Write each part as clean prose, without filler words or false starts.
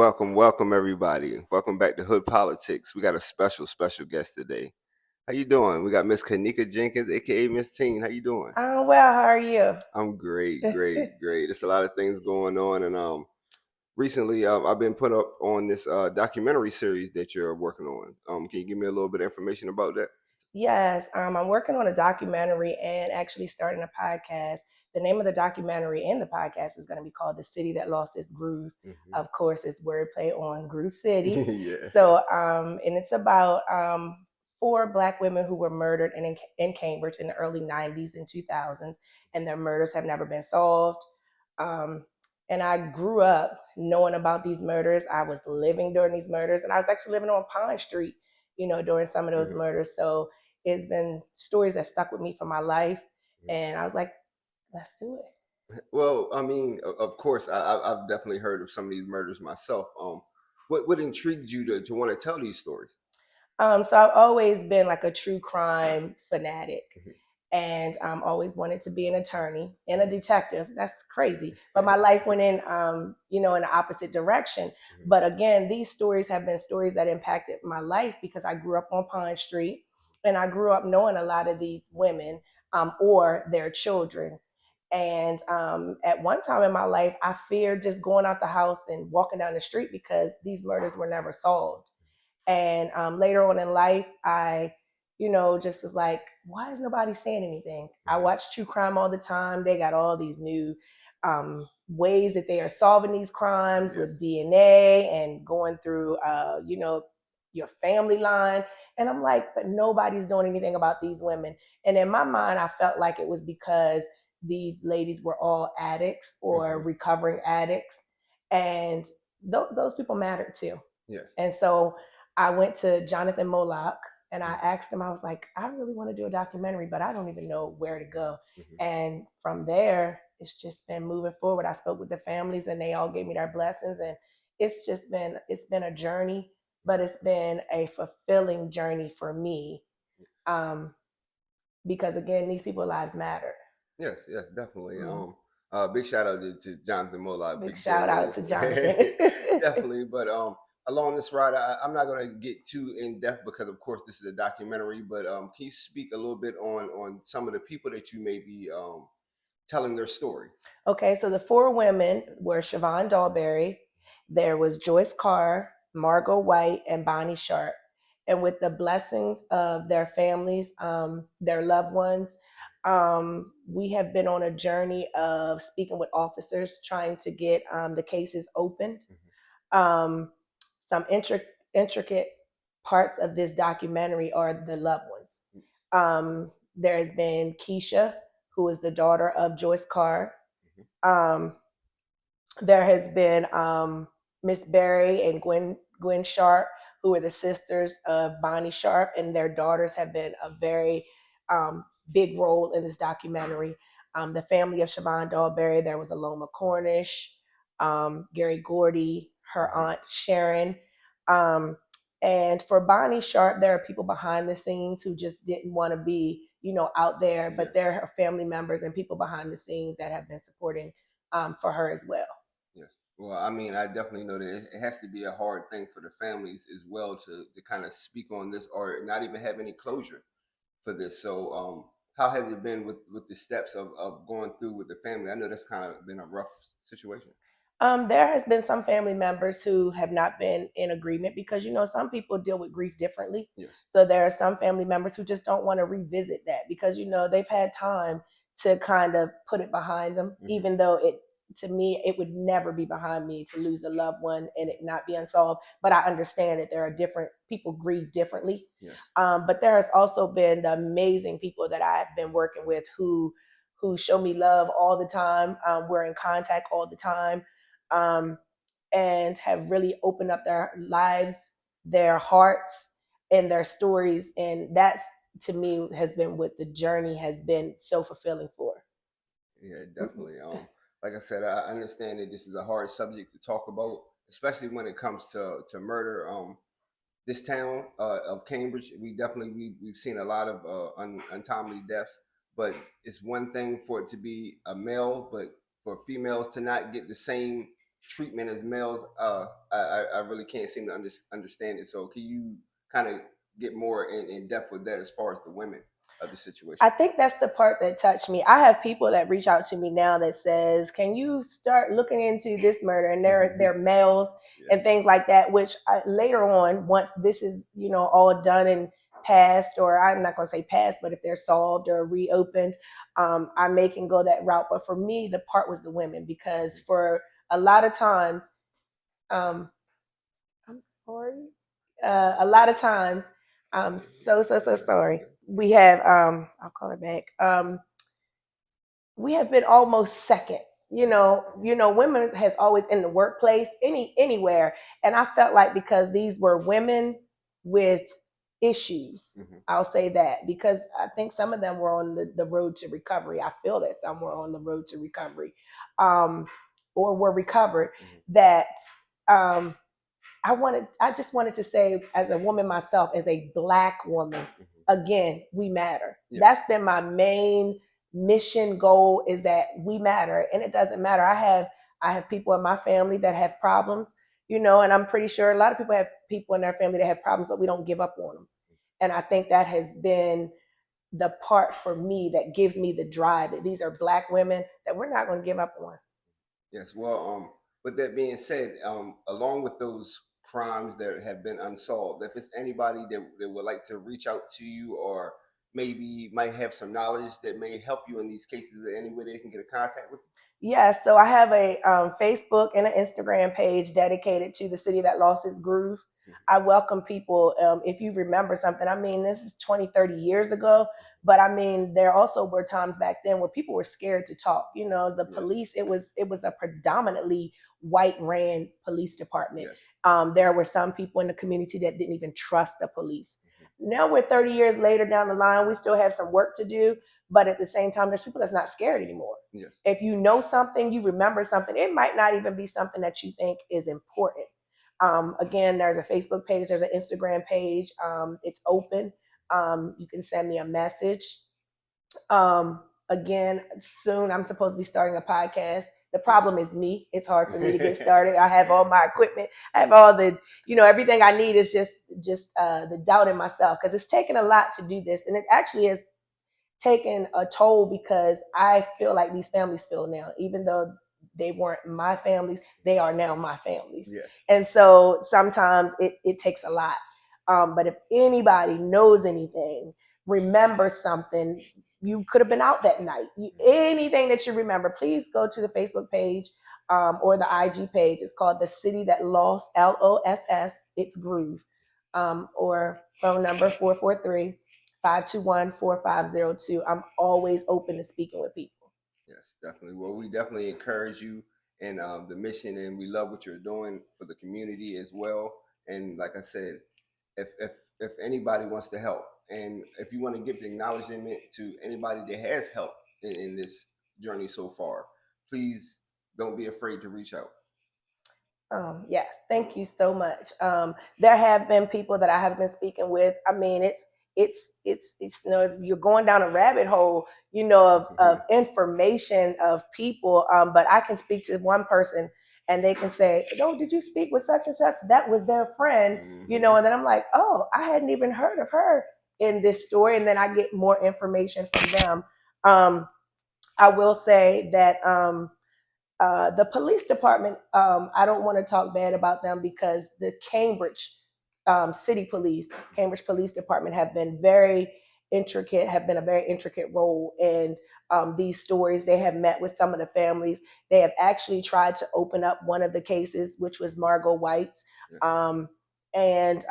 Welcome everybody. Welcome back to Hood Politics. We got a special guest today. How you doing? We got Miss Caneka Jenkins, aka Misstine. How you doing? I'm well. How are you? I'm great. There's a lot of things going on, and recently I've been put up on this documentary series that you're working on. Can you give me a little bit of information about that? Yes, I'm working on a documentary and actually starting a podcast. The name of the documentary and the podcast is going to be called "The City That Lost Its Groove." Hmm. Of course, it's wordplay on Groove City. Yeah. And it's about four Black women who were murdered in Cambridge in the early '90s and 2000s, and their murders have never been solved. Um, and I grew up knowing about these murders. I was living during these murders, and I was actually living on Pine Street, during some of those Hmm. murders. So it's been stories that stuck with me for my life. And I was like, let's do it. Well, I mean, of course, I've definitely heard of some of these murders myself. What intrigued you to want to tell these stories? So I've always been like a true crime fanatic Mhm. and always wanted to be an attorney and a detective. That's crazy. But my life went in the opposite direction. Mhm. But again, these stories have been stories that impacted my life because I grew up on Pine Street and I grew up knowing a lot of these women or their children. And at one time in my life, I feared just going out the house and walking down the street because these murders were never solved. And later on in life, I just was like, why is nobody saying anything? I Mhm. watch true crime all the time. They got all these new ways that they are solving these crimes with Yes. DNA and going through, your family line. And I'm like, but nobody's doing anything about these women. And in my mind, I felt like it was because these ladies were all addicts or Hmm. recovering addicts. And those people mattered too. Yes. And so I went to Jonathan Moloch and I Mhm. asked him, I was like, I really want to do a documentary, but I don't even know where to go. Mhm. And from there, it's just been moving forward. I spoke with the families and they all gave me their blessings. And it's been a journey, but Mhm. it's been a fulfilling journey for me. Um, because again, these people's lives matter. Yes, definitely. Mm. Big shout out to Jonathan Moloch, Big Big shout out J. to Jonathan. Definitely. But along this ride, I'm not gonna get too in depth because, of course, this is a documentary. But can you speak a little bit on some of the people that you may be telling their story? Okay, so the four women were Siobhan Dahlberry, there was Joyce Carr, Margot White, and Bonnie Sharp. And with the blessings of their families, their loved ones, we have been on a journey of speaking with officers, trying to get the cases opened. Um, some intricate parts of this documentary are the loved ones. Mhm. There has been Keisha, who is the daughter of Joyce Carr. Mhm. Um, there has been Miss Berry and Gwen Sharp, who are the sisters of Bonnie Sharp, and their daughters have been a very big role in this documentary. The family of Siobhan Dahlberry, there was Aloma Cornish, Gary Gordy, her Mhm. aunt Sharon. Um, and for Bonnie Sharp, there are people behind the scenes who just didn't want to be, out there, but Yes. there are family members and people behind the scenes that have been supporting for her as well. Yes. Well, I mean, I definitely know that it has to be a hard thing for the families as well to kind of speak on this or not even have any closure for this. So, how has it been with the steps of going through with the family? I know that's kind of been a rough situation. There has been some family members who have not been in agreement because some people deal with grief differently. Yes. So there are some family members who just don't want to revisit that because they've had time to kind of put it behind them, Hmm. even though it to me it would never be behind me to lose a loved one and it not be unsolved. But I understand that there are different people grieve differently. Yes. But there has also been the amazing people that I've been working with who show me love all the time. We're in contact all the time, um, and have really opened up their lives, their hearts, and their stories. And that's to me has been what the journey has been so fulfilling for. Yeah, definitely. Like I said, I understand that this is a hard subject to talk about, especially when it comes to murder. This town of Cambridge, we've seen a lot of untimely deaths. But it's one thing for it to be a male, but for females to not get the same treatment as males, I really can't seem to understand it. So can you kind of get more in depth with that as far as the women of the situation? I think that's the part that touched me. I have people that reach out to me now that says, "Can you start looking into this murder?" And they're males and Yes. things like that. Which later on, once this is all done and passed, or I'm not going to say passed, but if they're solved or reopened, I may can go that route. But for me, the part was the women because Mhm. for a lot of times, um, I'm sorry. A lot of times, I'm so sorry. We have I'll call her back. We have been almost second. Women has always in the workplace, anywhere, and I felt like because these were women with issues, Mhm. I'll say that because I think some of them were on the road to recovery. I feel that some were on the road to recovery, um, or were recovered. Mhm. That um, I just wanted to say, as a woman myself, as a Black woman, Mhm. again, we matter. Yes. That's been my main mission goal, is that we matter. And it doesn't matter. I have people in my family that have problems, and I'm pretty sure a lot of people have people in their family that have problems, but we don't give up on them. And I think that has been the part for me that gives me the drive, that these are Black women that we're not going to give up on. Yes. Well, with that being said, along with those crimes that have been unsolved, if it's anybody that would like to reach out to you, or maybe might have some knowledge that may help you in these cases, is there any way they can get in contact with Yeah, so I have a Facebook and an Instagram page dedicated to the city that lost its groove. you? I welcome people. If you remember something, I mean, this is 20, 30 years ago, but I mean, there also were times back then where people were scared to talk. The Yes. police, it was a predominantly white ran police department. Yes. There were some people in the community that didn't even trust the police. Mhm. Now we're 30 years later down the line, we still have some work to do, but at the same time, there's people that's not scared anymore. Yes. If you know something, you remember something, it might not even be something that you think is important. Again, there's a Facebook page, there's an Instagram page. It's open. You can send me a message. Again, soon I'm supposed to be starting a podcast. The Yes. problem is me. It's hard for me to get started. I have all my equipment. I have all everything I need is just the doubt in myself, because it's taken a lot to do this, and it actually is taken a toll because I feel like these families feel now, even though they weren't my families, they are now my families. Yes. And so sometimes it takes a lot. But if anybody knows anything, remember something, you could have been out that night. Anything that you remember, please go to the Facebook page or the IG page. It's called The City That Lost, LOSS, It's Groove. Or phone number 443 521-4502. I'm always open to speaking with people. Yes, definitely. Well, we definitely encourage you in the mission, and we love what you're doing for the community as well. And like I said, if anybody wants to help, and if you want to give the acknowledgement to anybody that has helped in this journey so far, please don't be afraid to reach out. Yes, thank you so much. There have been people that I have been speaking with. I mean, you're going down a rabbit hole, of information of people. But I can speak to one person and they can say, "Oh, did you speak with such and such? That was their friend," Hmm. and then I'm like, "Oh, I hadn't even heard of her in this story," and then I get more information from them. I will say that. The police department, I don't want to talk bad about them because the Cambridge City Police, Cambridge Police Department have been a very intricate role in these stories. They have met with some of the families. They have actually tried to open up one of the cases, which was Margot White's. Yes. Um, and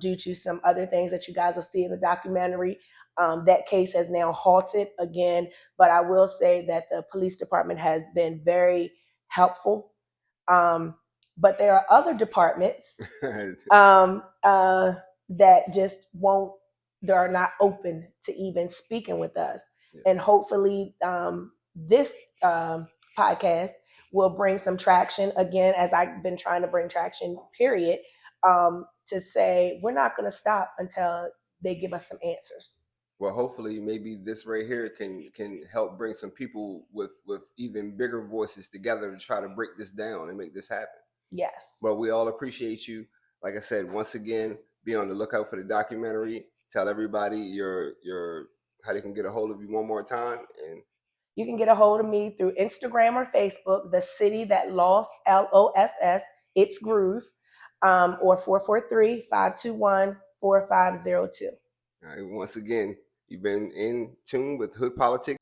due to some other things that you guys will see in the documentary, that case has now halted again. But I will say that the police department has been very helpful. Um, but there are other departments um, uh, that just won't, they are not open to even speaking with us. Yes. And hopefully, this podcast will bring some traction again, as I've been trying to bring traction, period, to say we're not going to stop until they give us some answers. Well, hopefully, maybe this right here can help bring some people with even bigger voices together to try to break this down and make this happen. Yes. But we all appreciate you. Like I said, once again, be on the lookout for the documentary. Tell everybody your how they can get a hold of you one more time. And You can get a hold of me through Instagram or Facebook, The City That Lost, LOSS, It's Groove, or 443-521-4502. once again, you've been in tune with Hood Politics.